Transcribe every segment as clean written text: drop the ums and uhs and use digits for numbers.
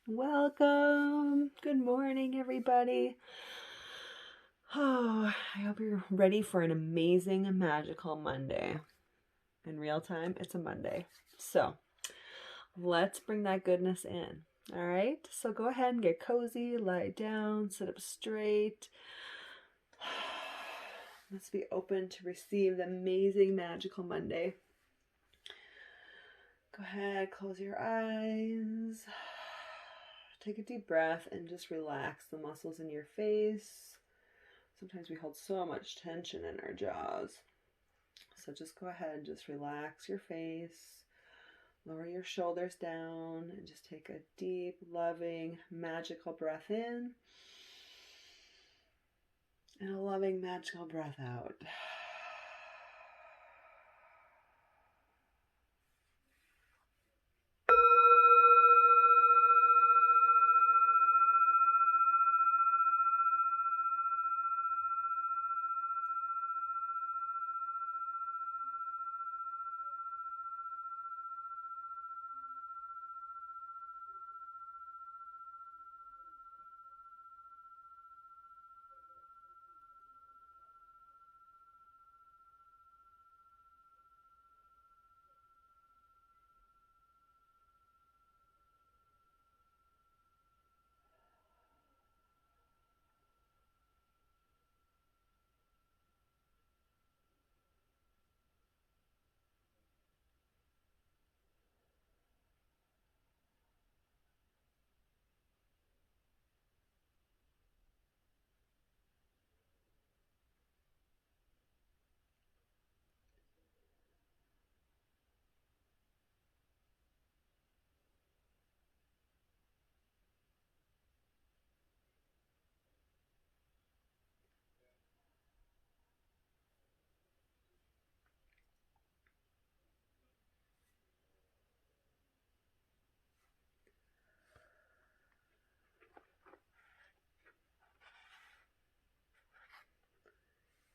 Welcome. Good morning, everybody. Oh, I hope you're ready for an amazing and magical Monday. In real time, it's a Monday. So let's bring that goodness in. All right. So go ahead and get cozy, lie down, sit up straight. Let's be open to receive the amazing, magical Monday. Go ahead, close your eyes. Take a deep breath and just relax the muscles in your face. Sometimes we hold so much tension in our jaws. So just go ahead and just relax your face. Lower your shoulders down and just take a deep, loving, magical breath in. And a loving, magical breath out.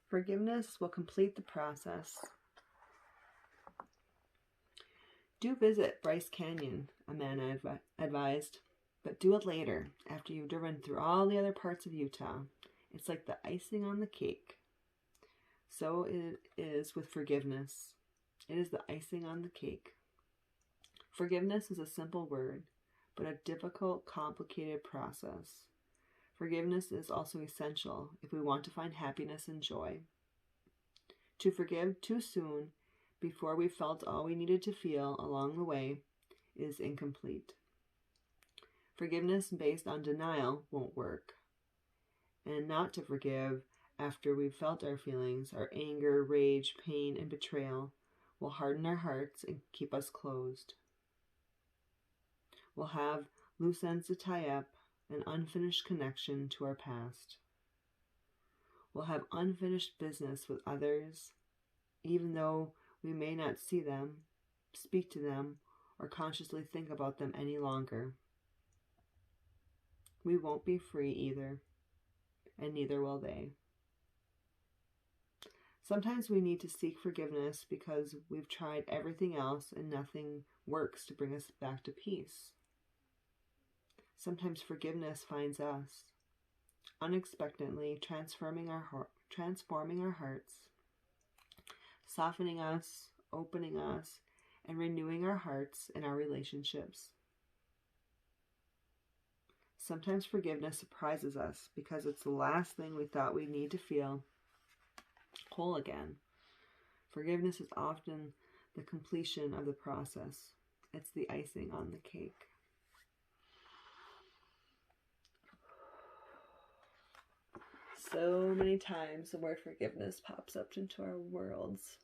Forgiveness will complete the process. Do visit Bryce Canyon, a man advised, but do it later, after you've driven through all the other parts of Utah. It's like the icing on the cake. So it is with forgiveness. It is the icing on the cake. Forgiveness is a simple word, but a difficult, complicated process. Forgiveness is also essential if we want to find happiness and joy. To forgive too soon, before we felt all we needed to feel along the way, is incomplete. Forgiveness based on denial won't work. And not to forgive after we've felt our feelings, our anger, rage, pain, and betrayal, will harden our hearts and keep us closed. We'll have loose ends to tie up, an unfinished connection to our past. We'll have unfinished business with others, even though we may not see them, speak to them, or consciously think about them any longer. We won't be free either, and neither will they. Sometimes we need to seek forgiveness because we've tried everything else and nothing works to bring us back to peace. Sometimes forgiveness finds us, unexpectedly transforming our hearts, softening us, opening us, and renewing our hearts and our relationships. Sometimes forgiveness surprises us because it's the last thing we thought we'd need to feel whole again. Forgiveness is often the completion of the process. It's the icing on the cake. So many times the word forgiveness pops up into our worlds.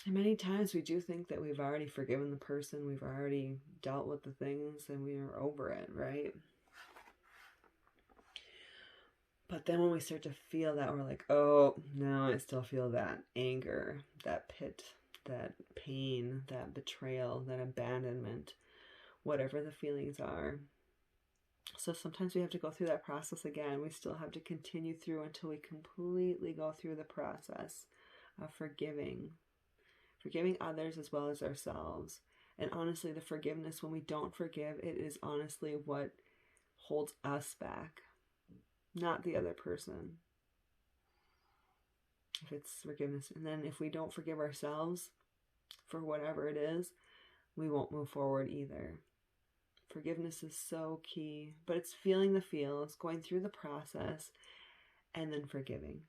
And many times we do think that we've already forgiven the person, we've already dealt with the things, and we are over it, right? But then when we start to feel that, we're like, oh, no, I still feel that anger, that pit, that pain, that betrayal, that abandonment, whatever the feelings are. So sometimes we have to go through that process again. We still have to continue through until we completely go through the process of forgiving others as well as ourselves, And honestly, the forgiveness, when we don't forgive, it is honestly what holds us back, not the other person. If it's forgiveness. And then if we don't forgive ourselves for whatever it is, we won't move forward either. Forgiveness is so key, but it's feeling the feels, going through the process, and then forgiving.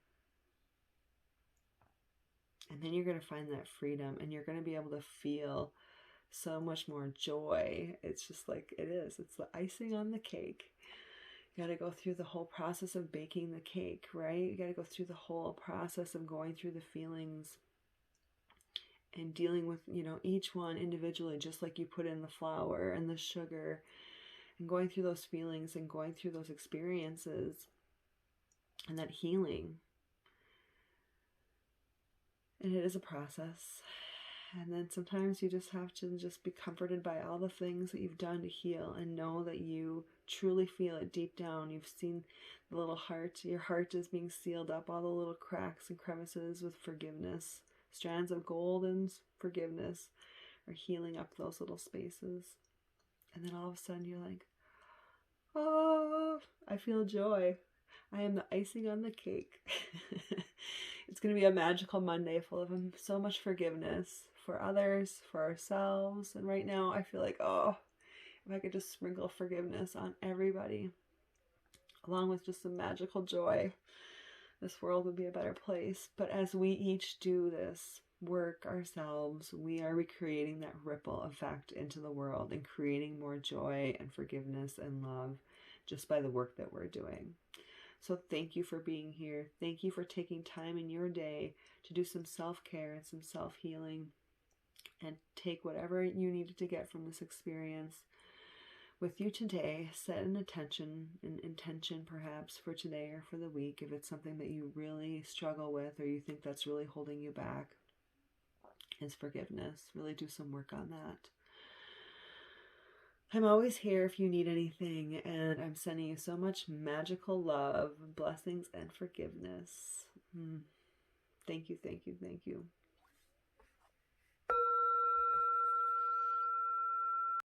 And then you're going to find that freedom, and you're going to be able to feel so much more joy. It's just like it is. It's the icing on the cake. You got to go through the whole process of baking the cake, right? You got to go through the whole process of going through the feelings and dealing with, each one individually, just like you put in the flour and the sugar, and going through those feelings and going through those experiences and that healing. And it is a process. And then sometimes you just have to just be comforted by all the things that you've done to heal, and know that you truly feel it deep down. You've seen the little heart. Your heart is being sealed up, all the little cracks and crevices with forgiveness. Strands of gold and forgiveness are healing up those little spaces. And then all of a sudden you're like, oh, I feel joy. I am the icing on the cake. It's going to be a magical Monday full of so much forgiveness for others, for ourselves. And right now I feel like, oh, if I could just sprinkle forgiveness on everybody, along with just some magical joy, this world would be a better place. But as we each do this work ourselves, we are recreating that ripple effect into the world and creating more joy and forgiveness and love just by the work that we're doing. So thank you for being here. Thank you for taking time in your day to do some self-care and some self-healing, and take whatever you needed to get from this experience with you today. Set an intention perhaps for today or for the week, if it's something that you really struggle with or you think that's really holding you back, is forgiveness. Really do some work on that. I'm always here if you need anything, and I'm sending you so much magical love, blessings, and forgiveness. Thank you, thank you, thank you.